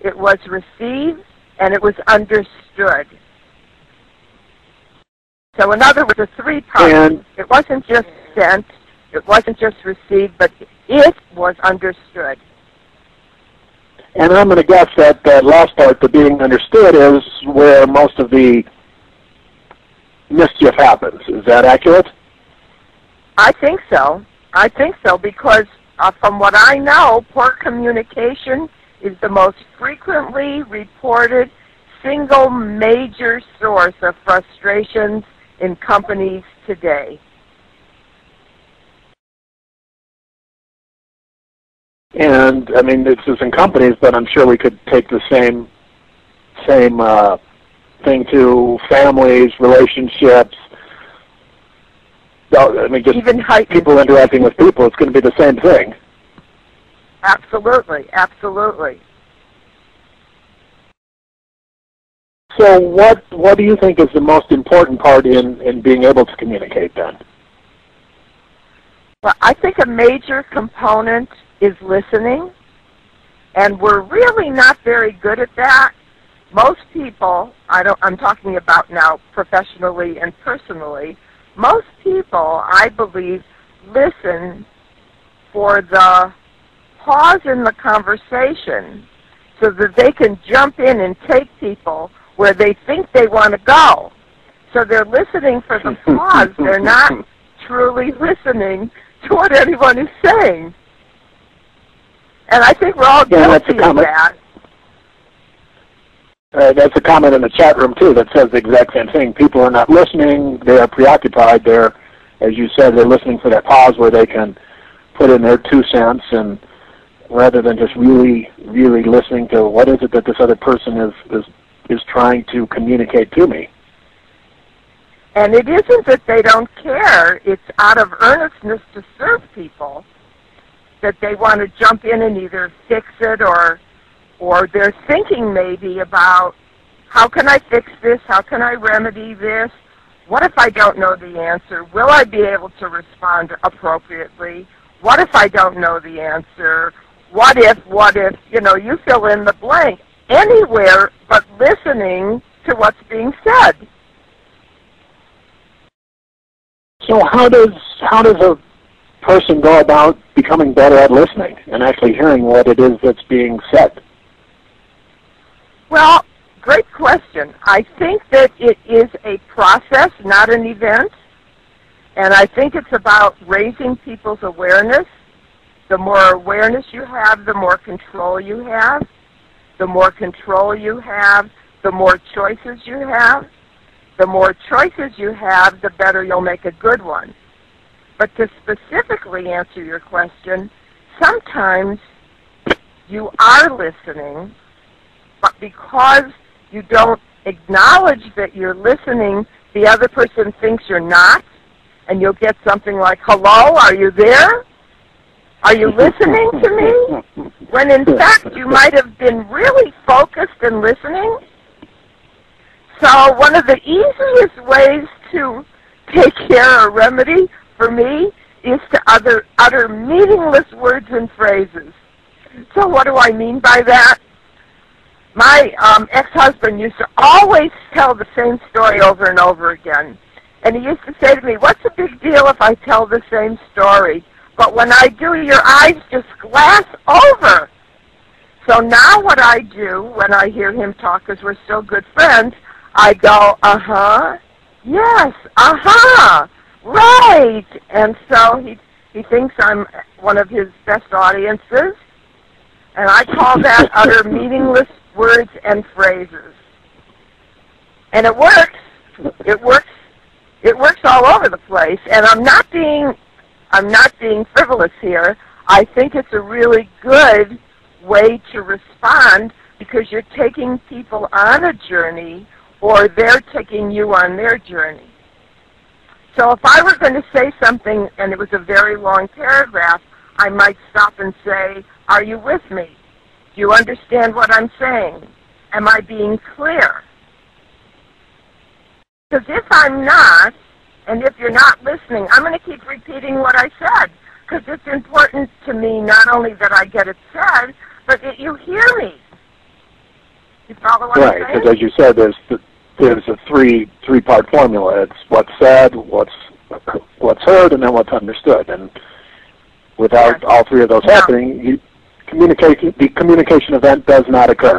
it was received, and it was understood. So in other words, the three parts. It wasn't just sent, it wasn't just received, but it was understood. And I'm going to guess that that last part, the being understood, is where most of the mischief happens. Is that accurate? I think so. I think so because from what I know, poor communication is the most frequently reported single major source of frustrations in companies today. And I mean, this is in companies, but I'm sure we could take the same thing to families, relationships. I mean, just even people interacting with people. It's going to be the same thing. Absolutely, absolutely. So, what do you think is the most important part in being able to communicate then? Well, I think a major component is listening, and we're really not very good at that. Most people, I'm talking about now professionally and personally, most people, I believe, listen for the pause in the conversation so that they can jump in and take people where they think they want to go. So they're listening for the pause. They're not truly listening to what anyone is saying. And I think we're all guilty of that. That's a comment in the chat room, too, that says the exact same thing. People are not listening. They are preoccupied. They're, as you said, they're listening for that pause where they can put in their 2 cents, and rather than just really, really listening to what is it that this other person is trying to communicate to me. And it isn't that they don't care. It's out of earnestness to serve people that they want to jump in and either fix it or they're thinking maybe about how can I fix this? How can I remedy this? What if I don't know the answer? Will I be able to respond appropriately? What if I don't know the answer? What if, you know, you fill in the blank. Anywhere but listening to what's being said. So how does a person go about becoming better at listening and actually hearing what it is that's being said? Well, great question. I think that it is a process, not an event. And I think it's about raising people's awareness. The more awareness you have, the more control you have. The more control you have, the more choices you have. The more choices you have, the better you'll make a good one. But to specifically answer your question, sometimes you are listening, but because you don't acknowledge that you're listening, the other person thinks you're not, and you'll get something like, hello, are you there? Are you listening to me? When in fact you might have been really focused and listening. So one of the easiest ways to take care or remedy for me is to utter meaningless words and phrases. So what do I mean by that? My ex-husband used to always tell the same story over and over again. And he used to say to me, what's the big deal if I tell the same story? But when I do, your eyes just glass over. So now what I do when I hear him talk, because we're still good friends, I go, uh-huh, yes, uh-huh, right. And so he thinks I'm one of his best audiences. And I call that utter meaningless words and phrases. And it works. It works all over the place. And I'm not being frivolous here. I think it's a really good way to respond because you're taking people on a journey or they're taking you on their journey. So if I were going to say something and it was a very long paragraph, I might stop and say, are you with me? Do you understand what I'm saying? Am I being clear? Because if I'm not, and if you're not listening, I'm going to keep repeating what I said because it's important to me not only that I get it said, but that you hear me. follow what I'm Right, saying? because as you said, there's a three-part formula. It's what's said, what's heard, and then what's understood. And without all three of those happening, the communication event does not occur.